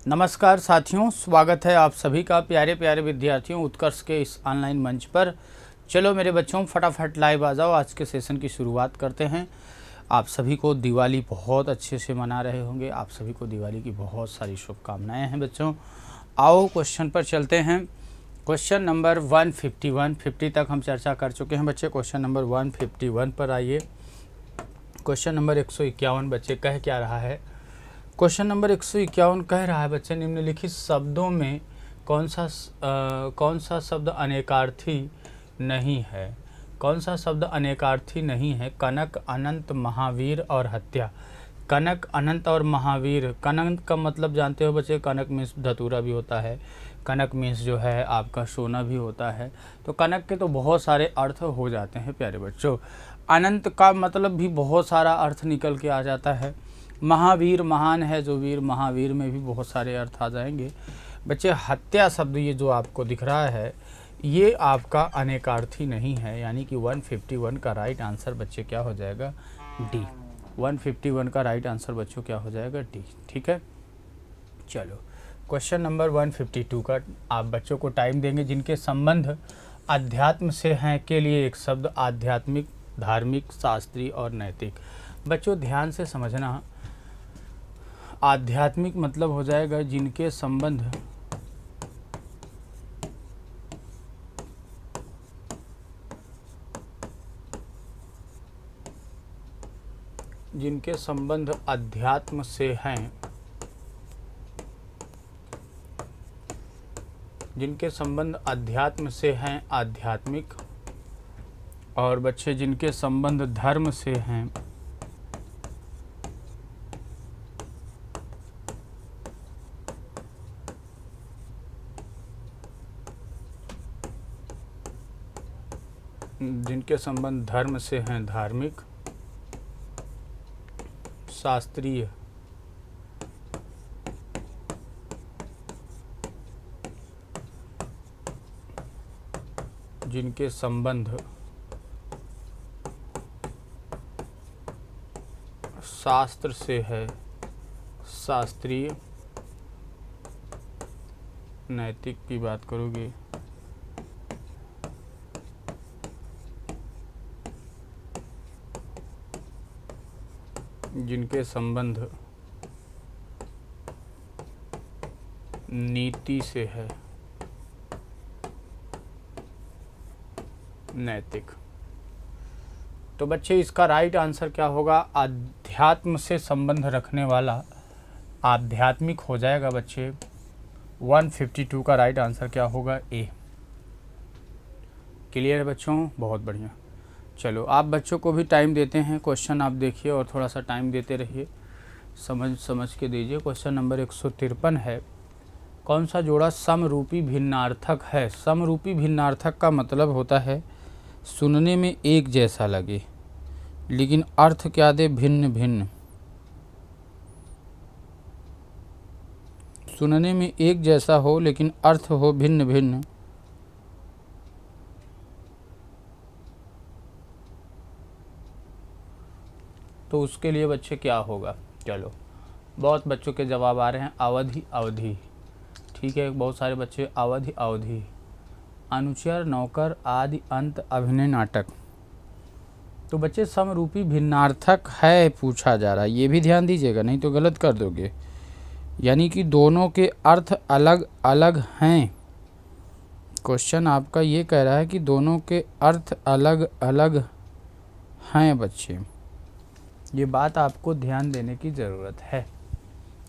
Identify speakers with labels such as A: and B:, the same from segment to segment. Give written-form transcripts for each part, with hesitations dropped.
A: नमस्कार साथियों, स्वागत है आप सभी का प्यारे प्यारे विद्यार्थियों उत्कर्ष के इस ऑनलाइन मंच पर। चलो मेरे बच्चों, फटाफट लाइव आ जाओ। आज के सेशन की शुरुआत करते हैं। आप सभी को दिवाली बहुत अच्छे से मना रहे होंगे। आप सभी को दिवाली की बहुत सारी शुभकामनाएं हैं बच्चों। आओ क्वेश्चन पर चलते हैं। क्वेश्चन नंबर 151, 50 तक हम चर्चा कर चुके हैं बच्चे। क्वेश्चन नंबर 151 पर आइए। क्वेश्चन नंबर 151 बच्चे कह क्या रहा है? क्वेश्चन नंबर 151 कह रहा है बच्चे, निम्नलिखित शब्दों में कौन सा शब्द अनेकार्थी नहीं है? कौन सा शब्द अनेकार्थी नहीं है? कनक, अनंत, महावीर और हत्या। कनक, अनंत और महावीर। कनक का मतलब जानते हो बच्चे, कनक मीन्स धतूरा भी होता है। कनक मीन्स जो है आपका सोना भी होता है। तो कनक के तो बहुत सारे अर्थ हो जाते हैं प्यारे बच्चों। अनंत का मतलब भी बहुत सारा अर्थ निकल के आ जाता है। महावीर, महान है जो वीर, महावीर में भी बहुत सारे अर्थ आ जाएंगे बच्चे। हत्या शब्द ये जो आपको दिख रहा है ये आपका अनेकार्थी नहीं है, यानी कि 151 का राइट आंसर बच्चे क्या हो जाएगा? डी। 151 का राइट आंसर बच्चों क्या हो जाएगा? डी। ठीक है, चलो क्वेश्चन नंबर 152 का आप बच्चों को टाइम देंगे। जिनके संबंध अध्यात्म से हैं के लिए एक शब्द आध्यात्मिक, धार्मिक, शास्त्रीय और नैतिक। बच्चों ध्यान से समझना, आध्यात्मिक मतलब हो जाएगा जिनके संबंध अध्यात्म से हैं, जिनके संबंध अध्यात्म से हैं आध्यात्मिक। और बच्चे जिनके संबंध धर्म से हैं धार्मिक, शास्त्रीय, जिनके संबंध शास्त्र से है शास्त्रीय, नैतिक की बात करोगे, जिनके संबंध नीति से है नैतिक। तो बच्चे इसका राइट आंसर क्या होगा? अध्यात्म से संबंध रखने वाला आध्यात्मिक हो जाएगा बच्चे। 152 का राइट आंसर क्या होगा? ए। क्लियर है बच्चों? बहुत बढ़िया। चलो आप बच्चों को भी टाइम देते हैं। क्वेश्चन आप देखिए और थोड़ा सा टाइम देते रहिए, समझ के दीजिए। क्वेश्चन नंबर 153 है, कौन सा जोड़ा समरूपी भिन्नार्थक है? समरूपी भिन्नार्थक का मतलब होता है सुनने में एक जैसा लगे लेकिन अर्थ क्या दे? भिन्न भिन्न। सुनने में एक जैसा हो लेकिन अर्थ हो भिन्न भिन्न। तो उसके लिए बच्चे क्या होगा? चलो बहुत बच्चों के जवाब आ रहे हैं। अवधि, अवधि। ठीक है, बहुत सारे बच्चे अवधि, अवधि। अनुचर, नौकर, आदि, अंत, अभिनय, नाटक। तो बच्चे समरूपी भिन्नार्थक है पूछा जा रहा है, ये भी ध्यान दीजिएगा नहीं तो गलत कर दोगे। यानी कि दोनों के अर्थ अलग अलग हैं। क्वेश्चन आपका ये कह रहा है कि दोनों के अर्थ अलग अलग हैं बच्चे, ये बात आपको ध्यान देने की ज़रूरत है।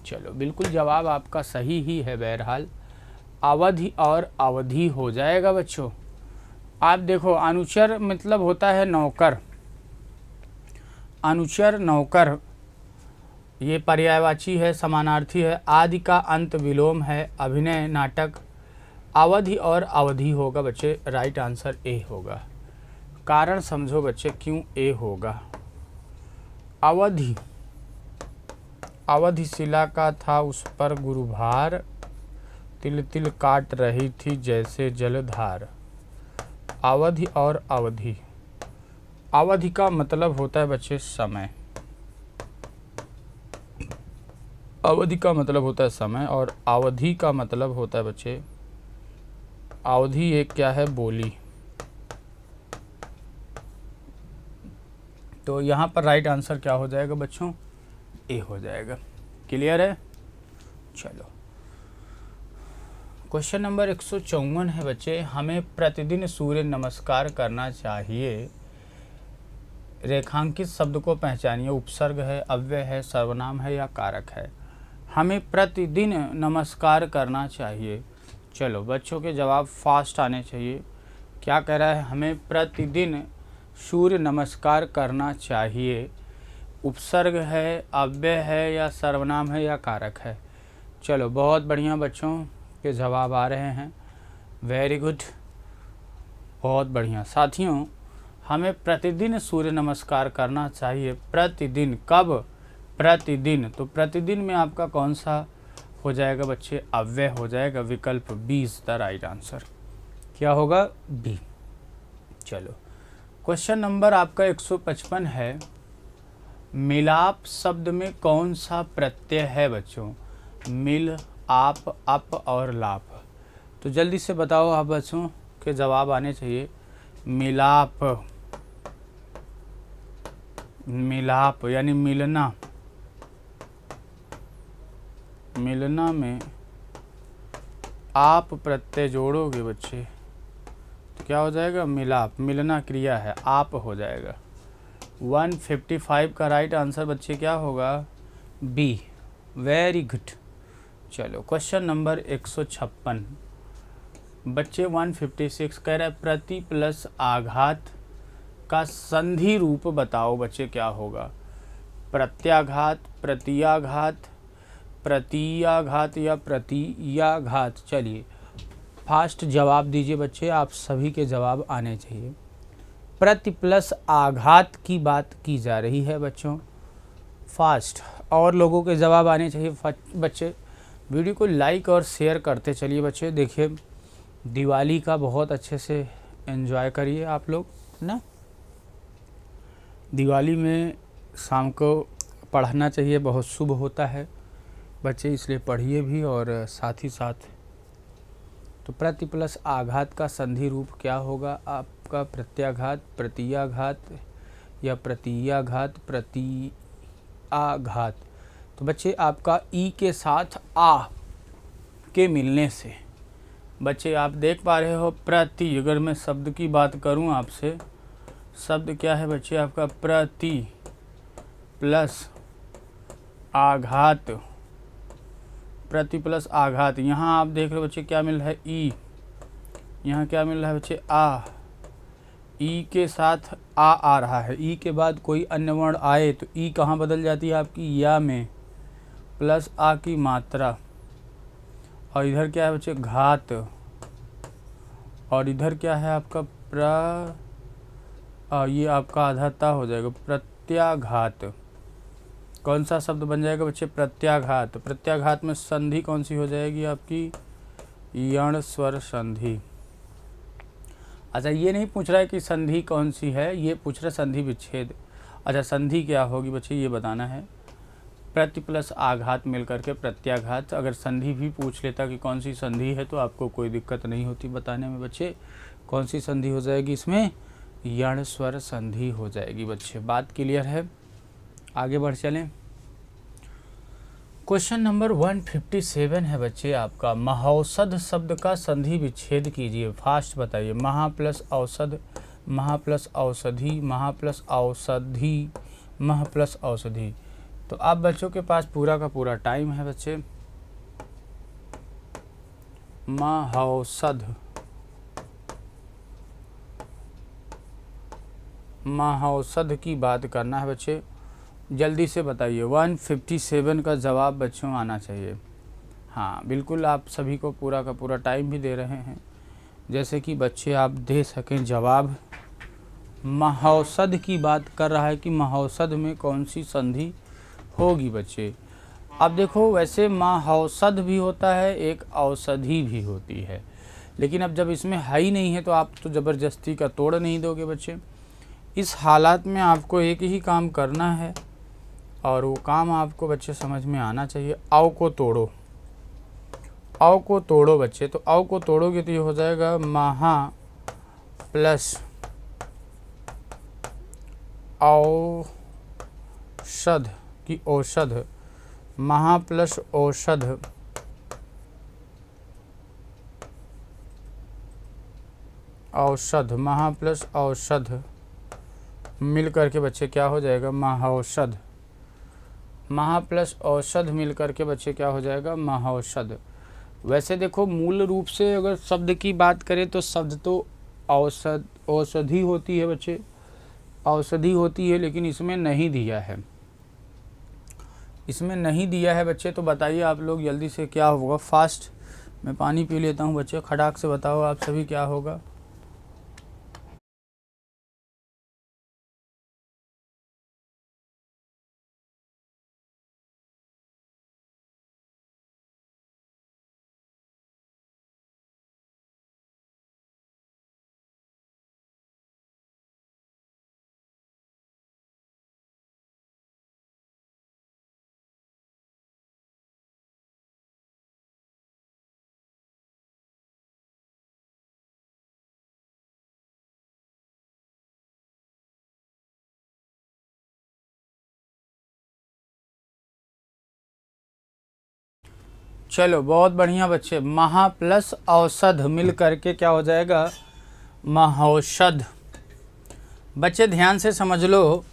A: चलो बिल्कुल जवाब आपका सही ही है। बहरहाल अवधि और अवधि हो जाएगा बच्चों। आप देखो, अनुचर मतलब होता है नौकर। अनुचर, नौकर ये पर्यायवाची है, समानार्थी है। आदि का अंत विलोम है, अभिनय, नाटक। अवधि और अवधि होगा बच्चे, राइट आंसर ए होगा। कारण समझो बच्चे क्यों ए होगा। अवधि, अवधि शिला का था उस पर गुरुभार, तिल तिल काट रही थी जैसे जलधार। अवधि और अवधि। अवधि का मतलब होता है बच्चे समय। अवधि का मतलब होता है समय और अवधि का मतलब होता है बच्चे, अवधि एक क्या है, बोली। तो यहाँ पर राइट आंसर क्या हो जाएगा बच्चों, ए हो जाएगा। क्लियर है। चलो क्वेश्चन नंबर 154 है बच्चे, हमें प्रतिदिन सूर्य नमस्कार करना चाहिए। रेखांकित शब्द को पहचानिए, उपसर्ग है, अव्यय है, सर्वनाम है या कारक है। हमें प्रतिदिन नमस्कार करना चाहिए। चलो बच्चों के जवाब फास्ट आने चाहिए। क्या कह रहा है, हमें प्रतिदिन सूर्य नमस्कार करना चाहिए। उपसर्ग है, अव्यय है या सर्वनाम है या कारक है। चलो बहुत बढ़िया, बच्चों के जवाब आ रहे हैं। वेरी गुड, बहुत बढ़िया। साथियों हमें प्रतिदिन सूर्य नमस्कार करना चाहिए। प्रतिदिन, कब, प्रतिदिन। तो प्रतिदिन में आपका कौन सा हो जाएगा बच्चे, अव्यय हो जाएगा। विकल्प B is the right answer. क्या होगा, बी। चलो क्वेश्चन नंबर आपका 155 है, मिलाप शब्द में कौन सा प्रत्यय है बच्चों। मिल, आप, अप और लाप। तो जल्दी से बताओ आप, बच्चों के जवाब आने चाहिए। मिलाप, मिलाप यानी मिलना, मिलना में आप प्रत्यय जोड़ोगे बच्चे तो क्या हो जाएगा, मिलाप। मिलना क्रिया है, आप हो जाएगा। 155 का राइट आंसर बच्चे क्या होगा, बी। Very good. चलो क्वेश्चन नंबर 156 बच्चे 156 कह रहा है, प्रति प्लस आघात का संधि रूप बताओ बच्चे क्या होगा। प्रत्याघात, प्रत्याघात, प्रतीयाघात या प्रतीयाघात। चलिए फास्ट जवाब दीजिए बच्चे, आप सभी के जवाब आने चाहिए। प्रति प्लस आघात की बात की जा रही है बच्चों, फास्ट। और लोगों के जवाब आने चाहिए बच्चे। वीडियो को लाइक और शेयर करते चलिए बच्चे। देखिए दिवाली का बहुत अच्छे से एंजॉय करिए आप लोग ना। दिवाली में शाम को पढ़ना चाहिए, बहुत शुभ होता है बच्चे, इसलिए पढ़िए भी। और साथ ही साथ तो प्रति प्लस आघात का संधि रूप क्या होगा आपका, प्रत्याघात, प्रतीयाघात या प्रतीयाघात, प्रतीयाघात। तो बच्चे आपका ई के साथ आ के मिलने से बच्चे आप देख पा रहे हो, प्रति। अगर मैं शब्द की बात करूं आपसे, शब्द क्या है बच्चे आपका, प्रति प्लस आघात, प्रति प्लस आघात। यहाँ आप देख रहे हो बच्चे क्या मिल रहा है, ई। यहाँ क्या मिल रहा है बच्चे, आ। ई के साथ आ रहा है, ई के बाद कोई अन्य वर्ण आए तो ई कहाँ बदल जाती है आपकी, या में, प्लस आ की मात्रा। और इधर क्या है बच्चे, घात। और इधर क्या है आपका ये आपका आधाता हो जाएगा, प्रत्याघात। कौन सा शब्द बन जाएगा बच्चे, प्रत्याघात। प्रत्याघात में संधि कौन सी हो जाएगी आपकी, यण स्वर संधि। अच्छा ये नहीं पूछ रहा है कि संधि कौन सी है, ये पूछ रहा है संधि विच्छेद। अच्छा संधि क्या होगी बच्चे ये बताना है। प्रति प्लस आघात मिलकर के प्रत्याघात। अगर संधि भी पूछ लेता कि कौन सी संधि है तो आपको कोई दिक्कत नहीं होती बताने में बच्चे। कौन सी संधि हो जाएगी इसमें, यण स्वर संधि हो जाएगी बच्चे। बात क्लियर है, आगे बढ़ चलें। क्वेश्चन नंबर 157 है बच्चे आपका, महौषध शब्द का संधि विच्छेद कीजिए। फास्ट बताइए। महा प्लस औषध, महा प्लस औषधि, महा प्लस औषधि, मह प्लस औषधि। तो आप बच्चों के पास पूरा का पूरा टाइम है बच्चे। महौषध, महौषध की बात करना है बच्चे, जल्दी से बताइए। 157 का जवाब बच्चों आना चाहिए। हाँ बिल्कुल, आप सभी को पूरा का पूरा टाइम भी दे रहे हैं जैसे कि बच्चे आप दे सकें जवाब। महौषध की बात कर रहा है कि महौषध में कौन सी संधि होगी बच्चे। अब देखो वैसे महौषध भी होता है, एक औषधि भी होती है, लेकिन अब जब इसमें है ही नहीं है तो आप तो ज़बरदस्ती का तोड़ नहीं दोगे बच्चे। इस हालात में आपको एक ही काम करना है, और वो काम आपको बच्चे समझ में आना चाहिए। औ को तोड़ो, औ को तोड़ो बच्चे, तो औ को तोड़ोगे तो ये हो जाएगा महा प्लस औषध की औषध, महा प्लस औषध, औषध, महा प्लस औषध मिल करके बच्चे क्या हो जाएगा महाऔषध। महा प्लस औषध मिल करके बच्चे क्या हो जाएगा महाऔषध। वैसे देखो मूल रूप से अगर शब्द की बात करें तो शब्द तो औषध औषधि होती है बच्चे, औषधि होती है, लेकिन इसमें नहीं दिया है, इसमें नहीं दिया है बच्चे। तो बताइए आप लोग जल्दी से क्या होगा, फास्ट। मैं पानी पी लेता हूँ बच्चे, खड़ाक से बताओ आप सभी क्या होगा। चलो बहुत बढ़िया बच्चे, महा प्लस औषध मिल करके क्या हो जाएगा महौषध। बच्चे ध्यान से समझ लो,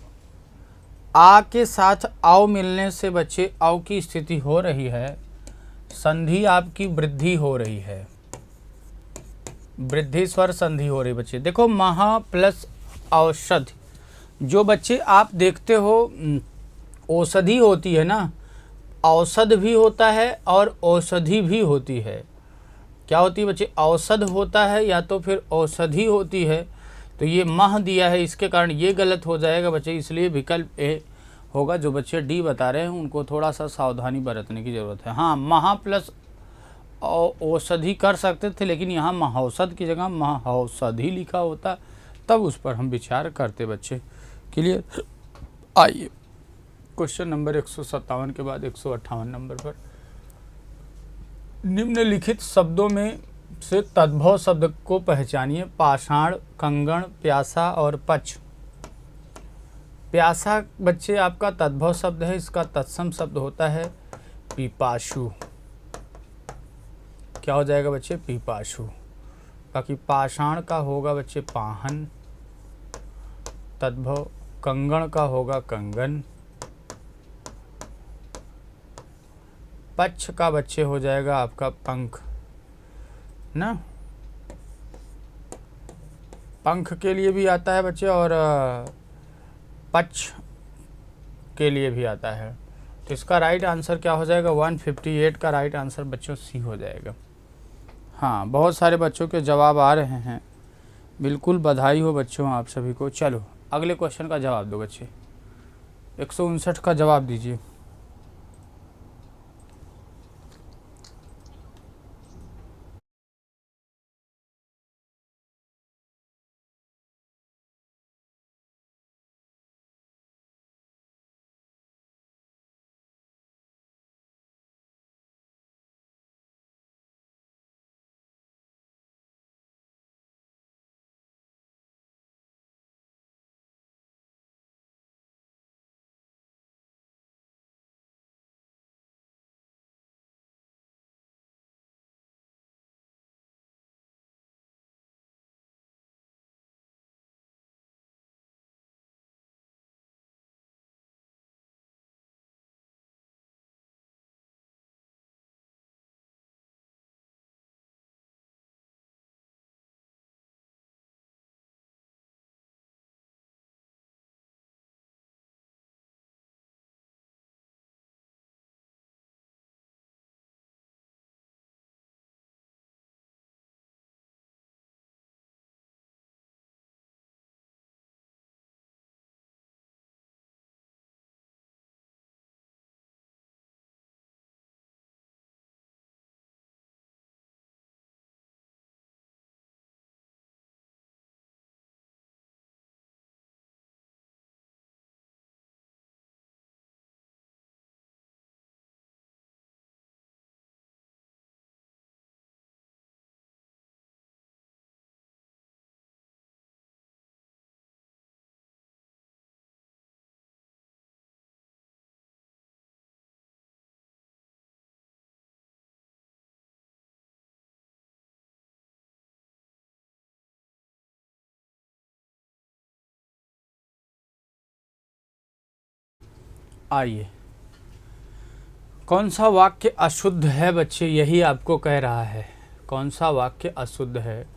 A: आ के साथ आओ मिलने से बच्चे आओ की स्थिति हो रही है, संधि आपकी वृद्धि हो रही है, वृद्धि स्वर संधि हो रही बच्चे। देखो महा प्लस औषध, जो बच्चे आप देखते हो औषधि होती है ना, औषध भी होता है और औषधि भी होती है। क्या होती है बच्चे, औषध होता है या तो फिर औषधि होती है। तो ये मह दिया है, इसके कारण ये गलत हो जाएगा बच्चे, इसलिए विकल्प ए होगा। जो बच्चे डी बता रहे हैं उनको थोड़ा सा सावधानी बरतने की ज़रूरत है। हाँ, महा प्लस औषधि कर सकते थे, लेकिन यहाँ महौषध की जगह महौषधि लिखा होता, तब उस पर हम विचार करते बच्चे। क्लियर। आइए क्वेश्चन नंबर 157 के बाद 158 नंबर पर, निम्नलिखित शब्दों में से तद्भव शब्द को पहचानिए। पाषाण, कंगण, प्यासा और पच। प्यासा बच्चे आपका तद्भव शब्द है, इसका तत्सम शब्द होता है पीपाशु। क्या हो जाएगा बच्चे पीपाशु। बाकी पाषाण का होगा बच्चे पाहन, तद्भव। कंगण का होगा कंगन, पक्ष का बच्चे हो जाएगा आपका पंख ना, पंख के लिए भी आता है बच्चे और पक्ष के लिए भी आता है। तो इसका राइट आंसर क्या हो जाएगा 158 का राइट आंसर बच्चों सी हो जाएगा। हाँ, बहुत सारे बच्चों के जवाब आ रहे हैं, बिल्कुल बधाई हो बच्चों आप सभी को। चलो अगले क्वेश्चन का जवाब दो बच्चे, 159 का जवाब दीजिए। आइए, कौन सा वाक्य अशुद्ध है बच्चे, यही आपको कह रहा है। कौन सा वाक्य अशुद्ध है?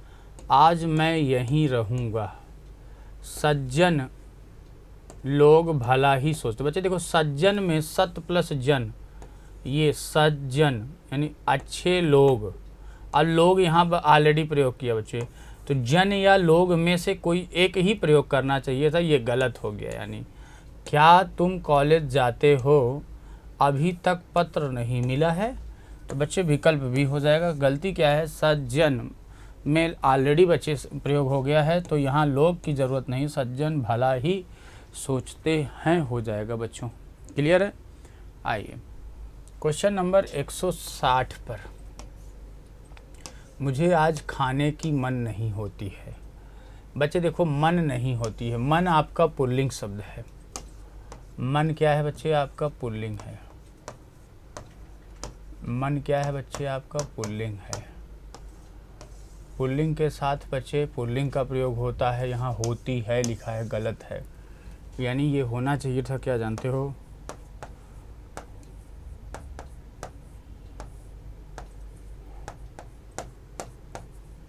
A: आज मैं यहीं रहूँगा। सज्जन लोग भला ही सोचते। बच्चे देखो, सज्जन में सत प्लस जन, ये सज्जन यानी अच्छे लोग, और लोग यहाँ पर ऑलरेडी प्रयोग किया बच्चे, तो जन या लोग में से कोई एक ही प्रयोग करना चाहिए था, ये गलत हो गया। यानी क्या तुम कॉलेज जाते हो, अभी तक पत्र नहीं मिला है, तो बच्चे विकल्प भी हो जाएगा। गलती क्या है, सज्जन में ऑलरेडी बच्चे प्रयोग हो गया है, तो यहाँ लोग की ज़रूरत नहीं, सज्जन भला ही सोचते हैं हो जाएगा बच्चों। क्लियर है? आइए क्वेश्चन नंबर 160 पर, मुझे आज खाने की मन नहीं होती है। बच्चे देखो, मन नहीं होती है, मन आपका पुल्लिंग शब्द है। मन क्या है बच्चे? आपका पुल्लिंग है। मन क्या है बच्चे? आपका पुल्लिंग है। पुल्लिंग के साथ बच्चे पुल्लिंग का प्रयोग होता है, यहाँ होती है लिखा है, गलत है। यानी ये होना चाहिए था, क्या जानते हो?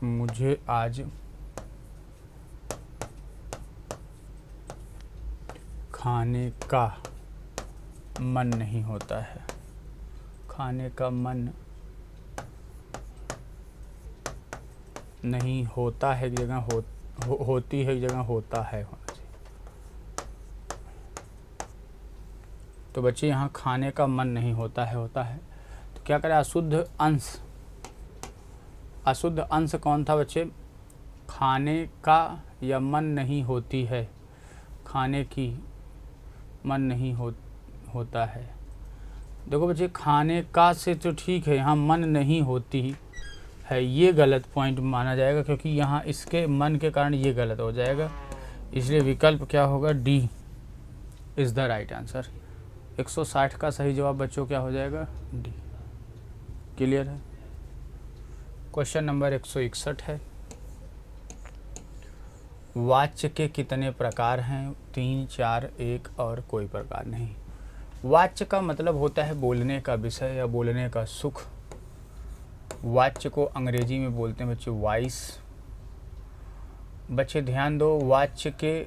A: मुझे आज खाने का मन नहीं होता है। खाने का मन नहीं होता है, एक जगह होती है, एक जगह होता है होना चाहिए। तो बच्चे यहाँ खाने का मन नहीं होता है, होता है, तो क्या करें? अशुद्ध अंश, अशुद्ध अंश कौन था बच्चे? खाने का या मन नहीं होती है, खाने की मन नहीं होता है। देखो बच्चे, खाने का से तो ठीक है, यहाँ मन नहीं होती है, ये गलत पॉइंट माना जाएगा, क्योंकि यहाँ इसके मन के कारण ये गलत हो जाएगा। इसलिए विकल्प क्या होगा? D is the right answer. 160 का सही जवाब बच्चों क्या हो जाएगा? डी। क्लियर है? क्वेश्चन नंबर 161 है, वाच्य के कितने प्रकार हैं? 3, 4, 1 और कोई प्रकार नहीं। वाच्य का मतलब होता है बोलने का विषय या बोलने का सुख। वाच्य को अंग्रेजी में बोलते हैं बच्चे वॉइस। बच्चे ध्यान दो, वाच्य के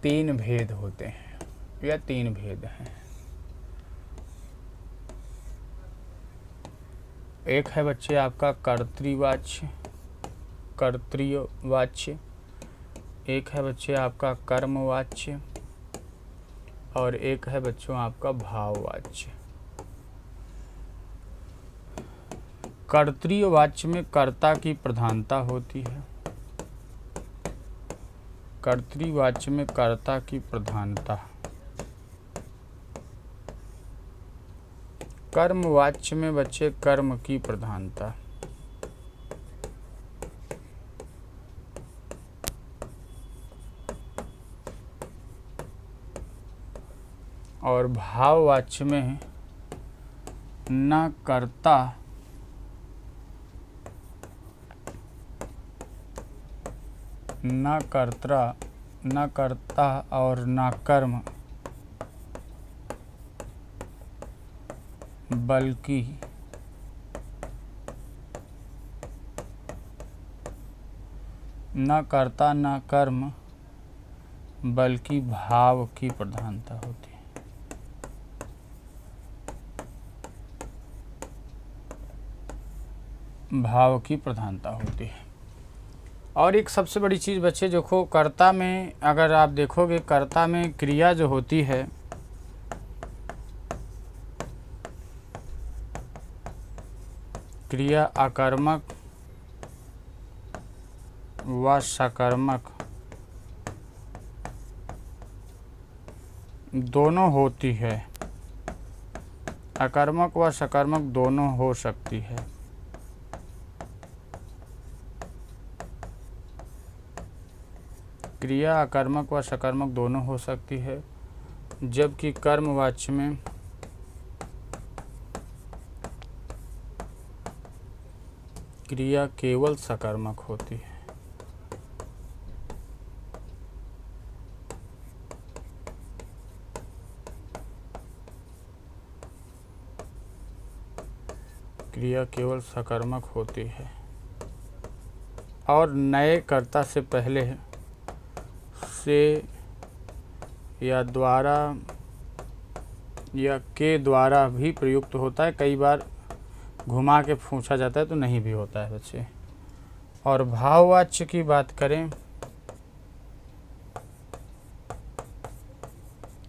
A: 3 भेद होते हैं या 3 भेद हैं। एक है बच्चे आपका कर्तृवाच्य, कर्तृवाच्य। एक है बच्चे आपका कर्मवाच्य, और एक है बच्चों आपका भाववाच्य। कर्तृवाच्य में कर्ता की प्रधानता होती है। कर्तृवाच्य में कर्ता की प्रधानता। कर्मवाच्य में बच्चे कर्म की प्रधानता। और भाववाच्य में न कर्ता न कर्ता न कर्ता और न कर्म, बल्कि न कर्ता न कर्म बल्कि भाव की प्रधानता होती है। भाव की प्रधानता होती है। और एक सबसे बड़ी चीज़ बच्चे देखो, कर्ता में अगर आप देखोगे, कर्ता में क्रिया जो होती है, क्रिया आकर्मक व सकर्मक दोनों होती है। अकर्मक व सकर्मक दोनों हो सकती है। क्रिया अकर्मक व सकर्मक दोनों हो सकती है, जबकि कर्मवाच्य में क्रिया केवल सकर्मक होती है। क्रिया केवल सकर्मक होती है और नए कर्ता से पहले से या द्वारा या के द्वारा भी प्रयुक्त होता है। कई बार घुमा के पूछा जाता है तो नहीं भी होता है बच्चे। और भाववाच्य की बात करें,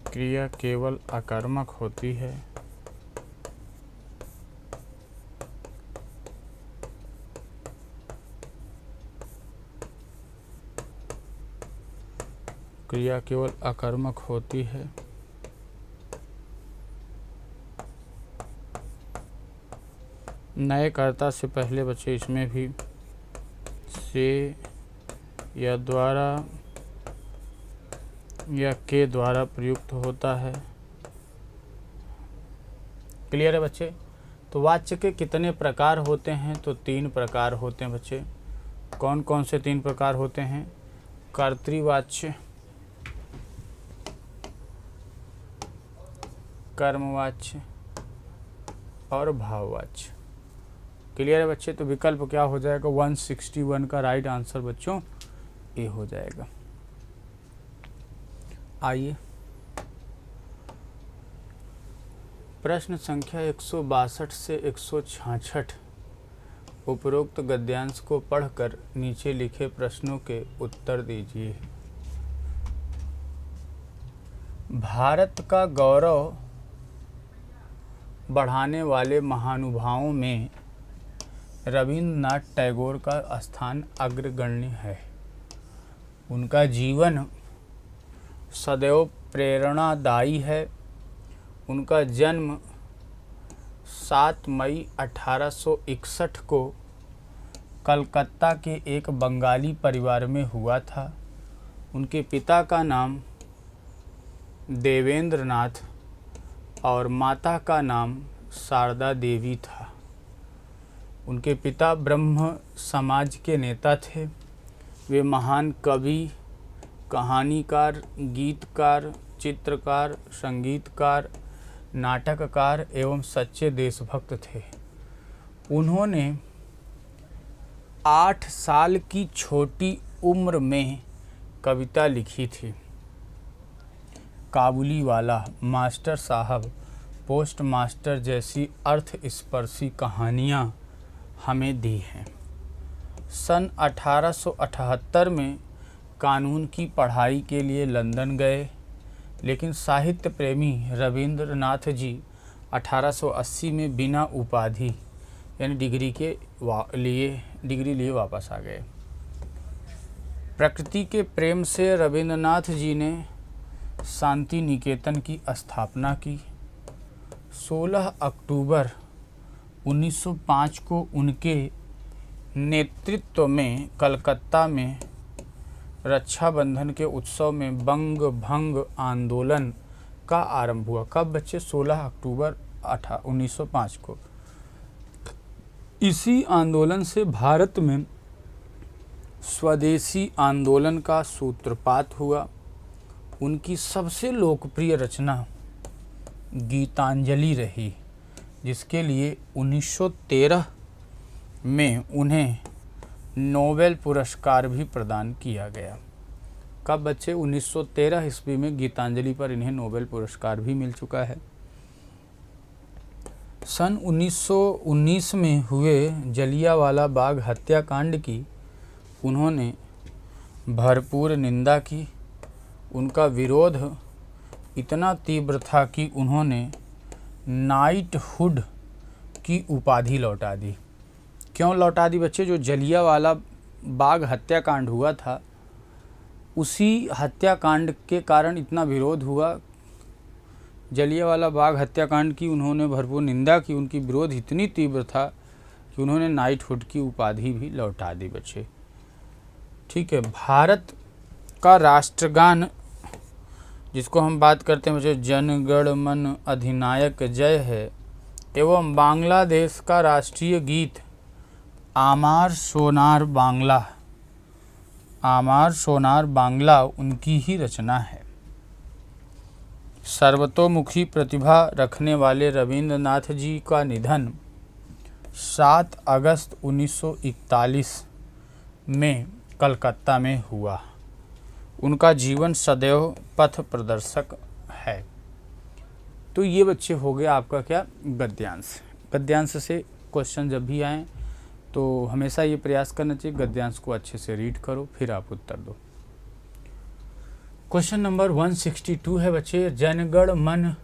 A: क्रिया केवल अकर्मक होती है क्रिया केवल अकर्मक होती है नए कर्ता से पहले बच्चे इसमें भी से या द्वारा या के द्वारा प्रयुक्त होता है। क्लियर है बच्चे? तो वाच्य के कितने प्रकार होते हैं? तो 3 प्रकार होते हैं बच्चे। कौन कौन से 3 प्रकार होते हैं? कर्तृवाच्य, कर्मवाच्य और भाववाच्य। क्लियर है बच्चे? तो विकल्प क्या हो जाएगा? 161 का राइट आंसर बच्चों ए हो जाएगा। आइए प्रश्न संख्या 162 से 166 उपरोक्त गद्यांश को पढ़कर नीचे लिखे प्रश्नों के उत्तर दीजिए। भारत का गौरव बढ़ाने वाले महानुभावों में रविंद्रनाथ टैगोर का स्थान अग्रगण्य है। उनका जीवन सदैव प्रेरणादायी है। उनका जन्म 7 मई 1861 को कलकत्ता के एक बंगाली परिवार में हुआ था। उनके पिता का नाम देवेंद्र नाथ और माता का नाम शारदा देवी था। उनके पिता ब्रह्म समाज के नेता थे। वे महान कवि, कहानीकार, गीतकार, चित्रकार, संगीतकार, नाटककार एवं सच्चे देशभक्त थे। उन्होंने 8 साल की छोटी उम्र में कविता लिखी थी। काबुली वाला, मास्टर साहब, पोस्ट मास्टर जैसी अर्थस्पर्शी कहानियाँ हमें दी हैं। सन 1878 में कानून की पढ़ाई के लिए लंदन गए, लेकिन साहित्य प्रेमी रविंद्रनाथ जी 1880 में बिना उपाधि यानी डिग्री लिए वापस आ गए। प्रकृति के प्रेम से रविंद्रनाथ जी ने शांति निकेतन की स्थापना की। 16 अक्टूबर 1905 को उनके नेतृत्व में कलकत्ता में रक्षाबंधन के उत्सव में बंग भंग आंदोलन का आरंभ हुआ। कब बच्चे? 16 अक्टूबर 1905 को। इसी आंदोलन से भारत में स्वदेशी आंदोलन का सूत्रपात हुआ। उनकी सबसे लोकप्रिय रचना गीतांजलि रही, जिसके लिए 1913 में उन्हें नोबेल पुरस्कार भी प्रदान किया गया। कब बच्चे? 1913 ईस्वी में गीतांजलि पर इन्हें नोबेल पुरस्कार भी मिल चुका है। सन 1919 में हुए जलियांवाला बाग हत्याकांड की उन्होंने भरपूर निंदा की। उनका विरोध इतना तीव्र था कि उन्होंने नाइटहुड की उपाधि लौटा दी। क्यों लौटा दी बच्चे? जो जलियांवाला बाग हत्याकांड हुआ था, उसी हत्याकांड के कारण इतना विरोध हुआ। जलियांवाला बाग हत्याकांड की उन्होंने भरपूर निंदा की। उनकी विरोध इतनी तीव्र था कि उन्होंने नाइटहुड की उपाधि भी लौटा दी बच्चे। ठीक है। भारत का राष्ट्रगान जिसको हम बात करते हैं बच्चे, जन गण मन अधिनायक जय है, एवं बांग्लादेश का राष्ट्रीय गीत आमार सोनार बांग्ला, आमार सोनार बांग्ला उनकी ही रचना है। सर्वतोमुखी प्रतिभा रखने वाले रविंद्रनाथ जी का निधन 7 अगस्त 1941 में कलकत्ता में हुआ। उनका जीवन सदैव पथ प्रदर्शक है। तो ये बच्चे हो गया आपका क्या, गद्यांश। गद्यांश से क्वेश्चन जब भी आए तो हमेशा ये प्रयास करना चाहिए गद्यांश को अच्छे से रीड करो, फिर आप उत्तर दो। क्वेश्चन नंबर 162 है बच्चे, जनगण मन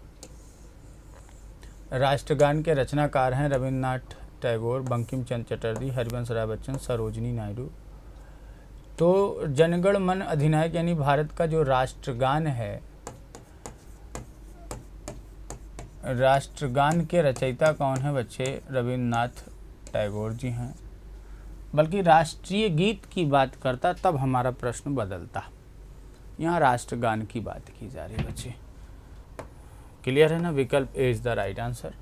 A: राष्ट्रगान के रचनाकार हैं रविन्द्रनाथ टैगोर, बंकिम चंद्र चटर्जी, हरिवंश राय बच्चन, सरोजिनी नायडू। तो जनगण मन अधिनायक यानी भारत का जो राष्ट्रगान है, राष्ट्रगान के रचयिता कौन है बच्चे, रविन्द्रनाथ टैगोर जी हैं। बल्कि राष्ट्रीय गीत की बात करता तब हमारा प्रश्न बदलता, यहाँ राष्ट्रगान की बात की जा रही बच्चे। क्लियर है ना, विकल्प A is the right answer.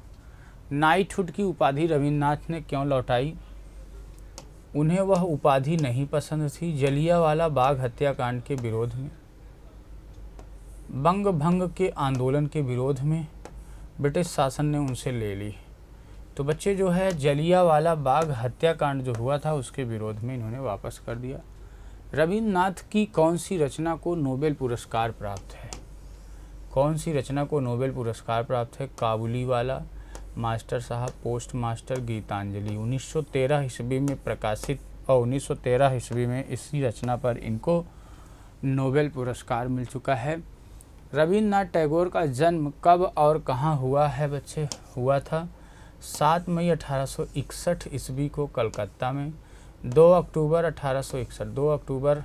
A: Knighthood की उपाधि रविन्द्रनाथ ने क्यों लौटाई, उन्हें वह उपाधि नहीं पसंद थी। जलियांवाला बाग हत्याकांड के विरोध में, बंग भंग के आंदोलन के विरोध में, ब्रिटिश शासन ने उनसे ले ली। तो बच्चे जो है जलियांवाला बाग हत्याकांड जो हुआ था उसके विरोध में इन्होंने वापस कर दिया। रविन्द्रनाथ की कौन सी रचना को नोबेल पुरस्कार प्राप्त है, कौन सी रचना को नोबेल पुरस्कार प्राप्त है, काबुलीवाला, मास्टर साहब, पोस्ट मास्टर, गीतांजलि। 1913 ईस्वी में प्रकाशित और 1913 ईस्वी में इसी रचना पर इनको नोबेल पुरस्कार मिल चुका है। रविन्द्रनाथ टैगोर का जन्म कब और कहाँ हुआ है बच्चे, हुआ था 7 मई 1861 ईस्वी को कलकत्ता में, 2 अक्टूबर 1861, 2 अक्टूबर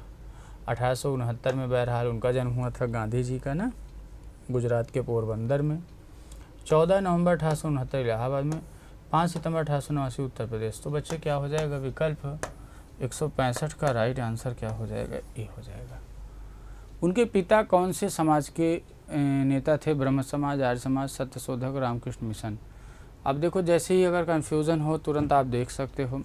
A: 1869 में बहरहाल उनका जन्म हुआ था गांधी जी का ना, गुजरात के पोरबंदर में, 14 नवंबर 1869 इलाहाबाद में, 5 सितंबर 1889 उत्तर प्रदेश। तो बच्चे क्या हो जाएगा, विकल्प 165 का राइट आंसर क्या हो जाएगा, ए हो जाएगा। उनके पिता कौन से समाज के नेता थे, ब्रह्म समाज, आर्य समाज, सत्यशोधक, रामकृष्ण मिशन। अब देखो जैसे ही अगर कन्फ्यूज़न हो तुरंत आप देख सकते हो।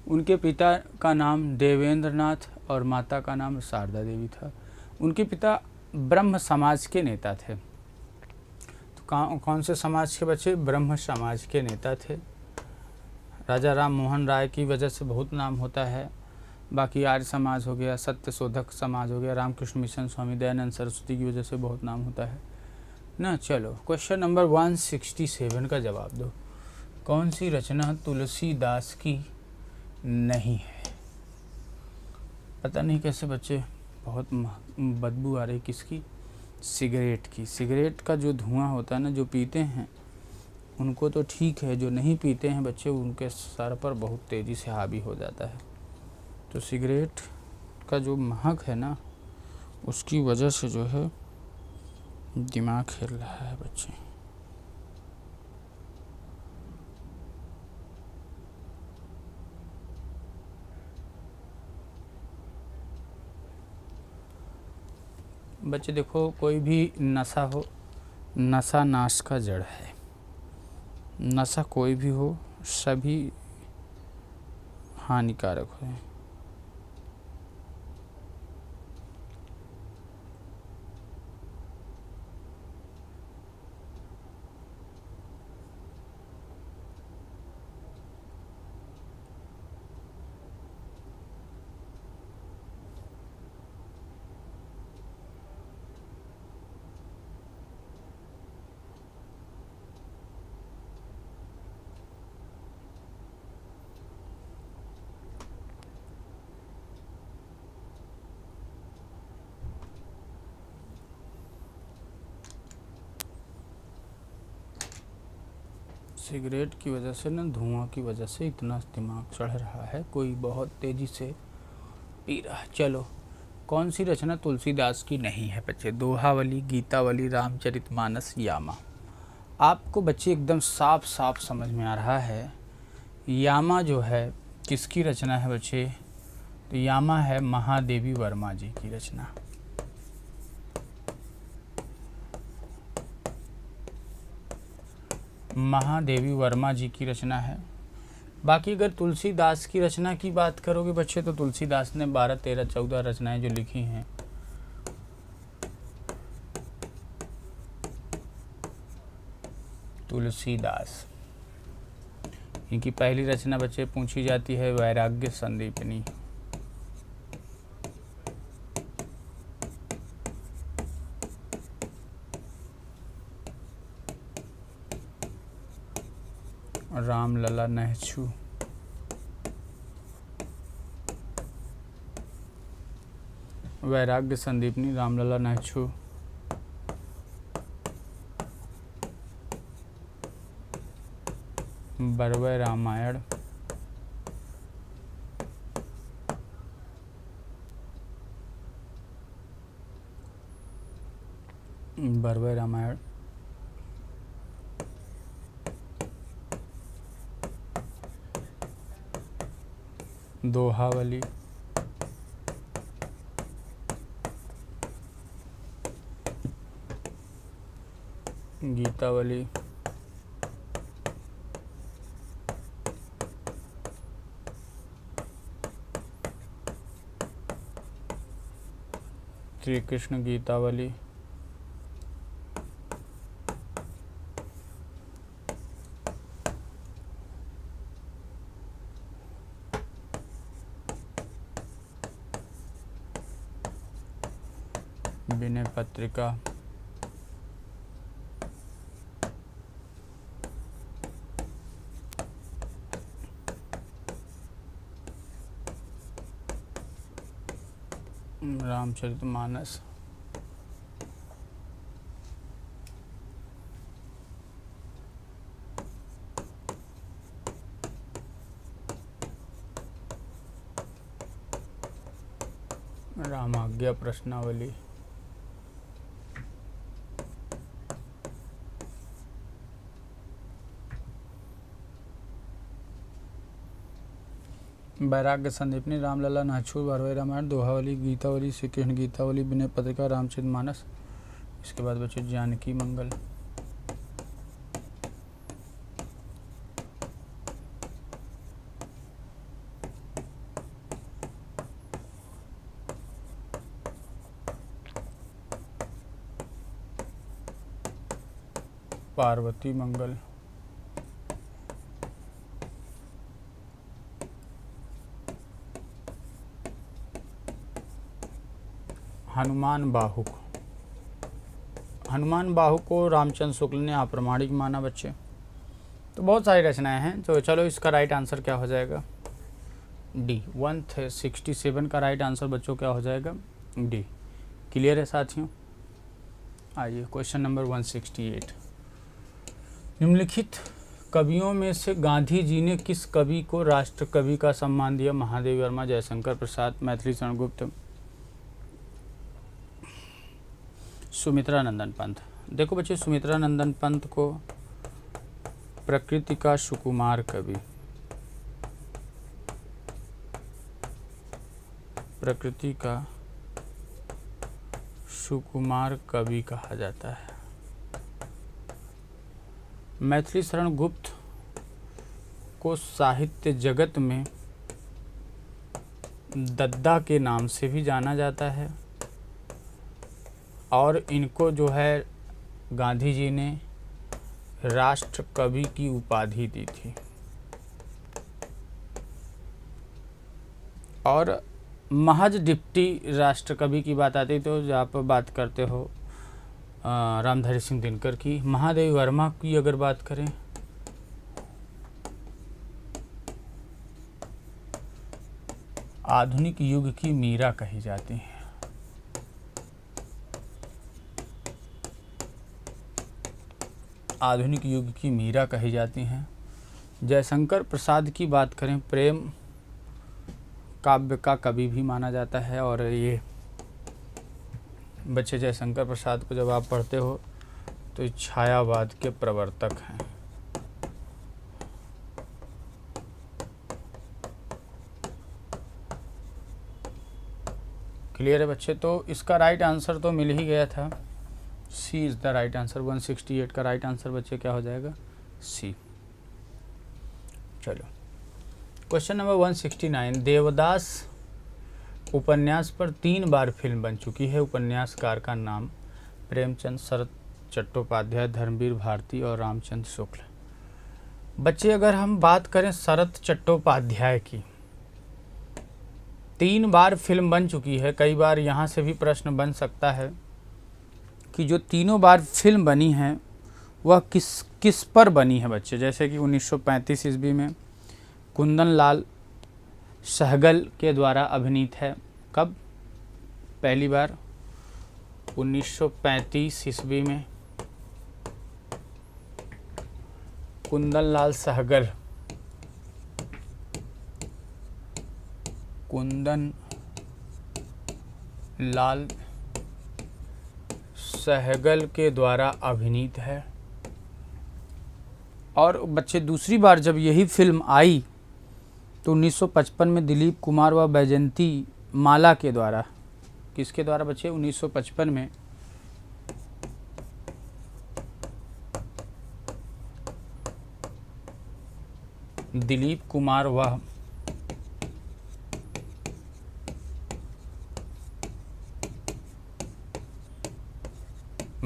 A: उनके पिता का नाम देवेंद्रनाथ और माता का नाम शारदा देवी था। उनके पिता ब्रह्म समाज के नेता थे। तो कौन से समाज के बच्चे, ब्रह्म समाज के नेता थे। राजा राम मोहन राय की वजह से बहुत नाम होता है। बाकी आर्य समाज हो गया, सत्यशोधक समाज हो गया, रामकृष्ण मिशन, स्वामी दयानंद सरस्वती की वजह से बहुत नाम होता है ना। चलो क्वेश्चन नंबर 167 का जवाब दो। कौन सी रचना तुलसीदास की नहीं है, पता नहीं कैसे बच्चे, बहुत बदबू आ रही किसकी, सिगरेट की। सिगरेट का जो धुआं होता है ना, जो पीते हैं उनको तो ठीक है, जो नहीं पीते हैं बच्चे उनके सर पर बहुत तेज़ी से हावी हो जाता है। तो सिगरेट का जो महक है ना उसकी वजह से जो है दिमाग हिल रहा है बच्चे। बच्चे देखो कोई भी नशा हो, नशा नाश का जड़ है। नशा कोई भी हो सभी हानिकारक है। सिगरेट की वजह से ना, धुआं की वजह से इतना दिमाग चढ़ रहा है, कोई बहुत तेज़ी से पी रहा है। चलो कौन सी रचना तुलसीदास की नहीं है बच्चे, दोहावली, गीतावली, रामचरितमानस, यामा। आपको बच्चे एकदम साफ साफ समझ में आ रहा है। यामा जो है किसकी रचना है बच्चे, तो यामा है महादेवी वर्मा जी की रचना। महादेवी वर्मा जी की रचना है। बाकी अगर तुलसीदास की रचना की बात करोगे बच्चे तो तुलसीदास ने 12, 13, 14 रचनाएं जो लिखी हैं तुलसीदास, इनकी पहली रचना बच्चे पूछी जाती है वैराग्य संदीपनी। रामलला नहछू। वैराग्य संदीपनी रामलला नहछू। बरवय रामायण। बरवय रामायण। दोहावली। गीतावली। श्री कृष्ण गीतावली। विनय पत्रिका। रामचरितमानस। रामाज्ञा प्रश्नावली। वैराग्य संदीपनी रामलला नहछू बरवय रामायण दोहावली गीतावली श्री कृष्ण गीतावली विनय पत्रिका रामचरितमानस। इसके बाद बच्चे जानकी मंगल। पार्वती मंगल। हनुमान बाहुक। हनुमान बाहु को रामचंद्र शुक्ल ने अप्रामाणिक माना बच्चे। तो बहुत सारी रचनाएं हैं, तो चलो इसका राइट आंसर क्या हो जाएगा? डी। 167 का राइट आंसर बच्चों क्या हो जाएगा? डी। क्लियर है साथियों? आइए क्वेश्चन नंबर 168। निम्नलिखित कवियों में से गांधी जी ने किस कवि को राष्ट्र कवि का सम्मान दिया? महादेवी वर्मा, जयशंकर प्रसाद, मैथिली शरण गुप्त, सुमित्रा नंदन पंत। देखो बच्चे, सुमित्रा नंदन पंत को प्रकृति का सुकुमार कवि, प्रकृति का सुकुमार कवि कहा जाता है। मैथिली शरण गुप्त को साहित्य जगत में दद्दा के नाम से भी जाना जाता है और इनको जो है गांधी जी ने राष्ट्र कवि की उपाधि दी थी। और महज डिप्टी राष्ट्र कवि की बात आती तो आप बात करते हो रामधारी सिंह दिनकर की। महादेवी वर्मा की अगर बात करें आधुनिक युग की मीरा कही जाती हैं। आधुनिक युग की मीरा कही जाती हैं। जयशंकर प्रसाद की बात करें, प्रेम काव्य का कवि भी माना जाता है। और ये बच्चे जयशंकर प्रसाद को जब आप पढ़ते हो तो छायावाद के प्रवर्तक हैं। क्लियर है बच्चे? तो इसका राइट आंसर तो मिल ही गया था, सी इज़ द राइट आंसर। 168 का राइट आंसर बच्चे क्या हो जाएगा? सी। चलो क्वेश्चन नंबर 169। देवदास उपन्यास पर 3 बार फिल्म बन चुकी है। उपन्यासकार का नाम? प्रेमचंद, शरत चट्टोपाध्याय, धर्मवीर भारती और रामचंद्र शुक्ल। बच्चे अगर हम बात करें शरत चट्टोपाध्याय की, 3 बार फिल्म बन चुकी है। कई बार यहाँ से भी प्रश्न बन सकता है कि जो तीनों बार फिल्म बनी है वह किस किस पर बनी है बच्चे। जैसे कि 1935 ईस्वी में कुंदन लाल सहगल के द्वारा अभिनीत है। कब? पहली बार 1935 ईस्वी में कुंदन लाल सहगल के द्वारा अभिनीत है। और बच्चे दूसरी बार जब यही फिल्म आई तो 1955 में दिलीप कुमार व बैजंती माला के द्वारा, किसके द्वारा बच्चे? 1955 में दिलीप कुमार व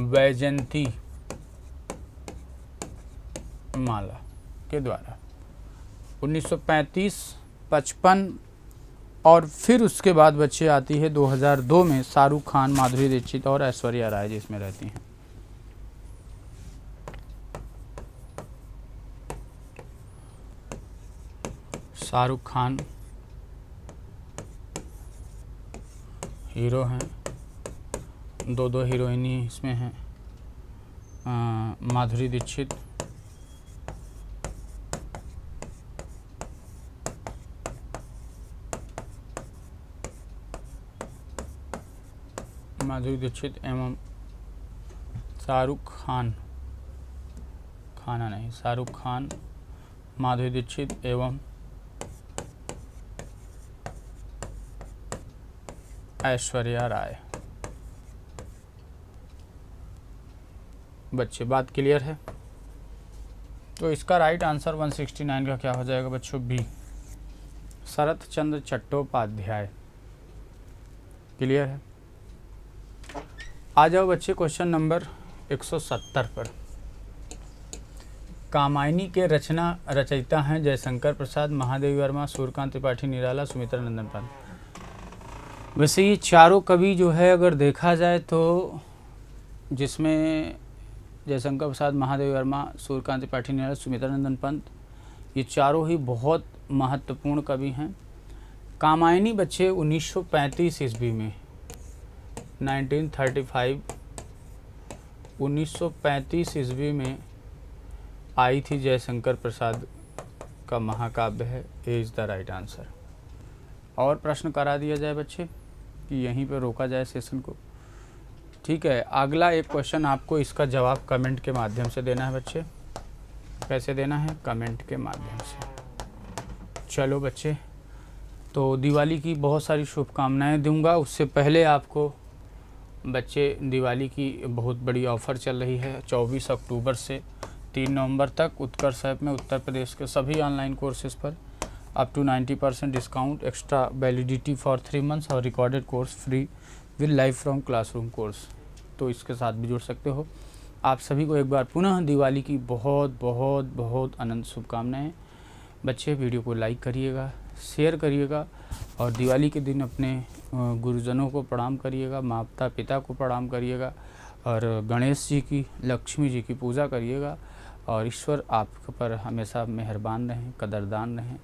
A: बैजंती माला के द्वारा 1935, 55 और फिर उसके बाद बच्चे आती है 2002 में शाहरुख खान, माधुरी दीक्षित और ऐश्वर्या राय जिसमें रहती हैं। शाहरुख खान हीरो हैं, दो हीरोइनी इसमें हैं, माधुरी दीक्षित एवं शाहरुख खान, माधुरी दीक्षित एवं ऐश्वर्या राय। बच्चे बात क्लियर है? तो इसका राइट आंसर 169 का क्या हो जाएगा बच्चों? बी, शरत चंद्र चट्टोपाध्याय। क्लियर है? आ जाओ बच्चे क्वेश्चन नंबर 170 पर। कामायनी के रचयिता हैं जयशंकर प्रसाद, महादेवी वर्मा, सूर्यकांत त्रिपाठी निराला, सुमित्रा नंदन पंत। वैसे ये चारों कवि जो है अगर देखा जाए तो जिसमें जयशंकर प्रसाद, महादेवी वर्मा, सूर्यकांत त्रिपाठी निराला, सुमित्रा नंदन पंत, ये चारों ही बहुत महत्वपूर्ण कवि हैं। कामायनी बच्चे 1935 ईस्वी में 1935 ईस्वी में आई थी। जयशंकर प्रसाद का महाकाव्य है। A is the right answer. और प्रश्न करा दिया जाए बच्चे कि यहीं पर रोका जाए सेशन को। ठीक है, अगला एक क्वेश्चन आपको इसका जवाब कमेंट के माध्यम से देना है बच्चे। कैसे देना है? कमेंट के माध्यम से। चलो बच्चे, तो दिवाली की बहुत सारी शुभकामनाएं दूंगा। उससे पहले आपको बच्चे दिवाली की बहुत बड़ी ऑफ़र चल रही है 24 अक्टूबर से 3 नवंबर तक उत्कर्ष ऐप में उत्तर प्रदेश के सभी ऑनलाइन कोर्सेज पर up to 90% discount, extra validity for 3 months और recorded course free with live from classroom course. तो इसके साथ भी जुड़ सकते हो। आप सभी को एक बार पुनः दिवाली की बहुत बहुत बहुत अनंत शुभकामनाएं। बच्चे वीडियो को लाइक करिएगा, शेयर करिएगा और दिवाली के दिन अपने गुरुजनों को प्रणाम करिएगा, माता पिता को प्रणाम करिएगा और गणेश जी की, लक्ष्मी जी की पूजा करिएगा। और ईश्वर आप पर हमेशा मेहरबान रहें, कदरदान रहें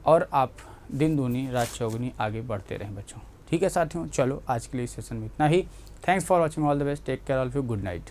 A: और आप दिन दूनी रात चौगुनी आगे बढ़ते रहें बच्चों। ठीक है साथियों, चलो आज के लिए सेशन में इतना ही। Thanks for watching, all the best, take care all of you, good night.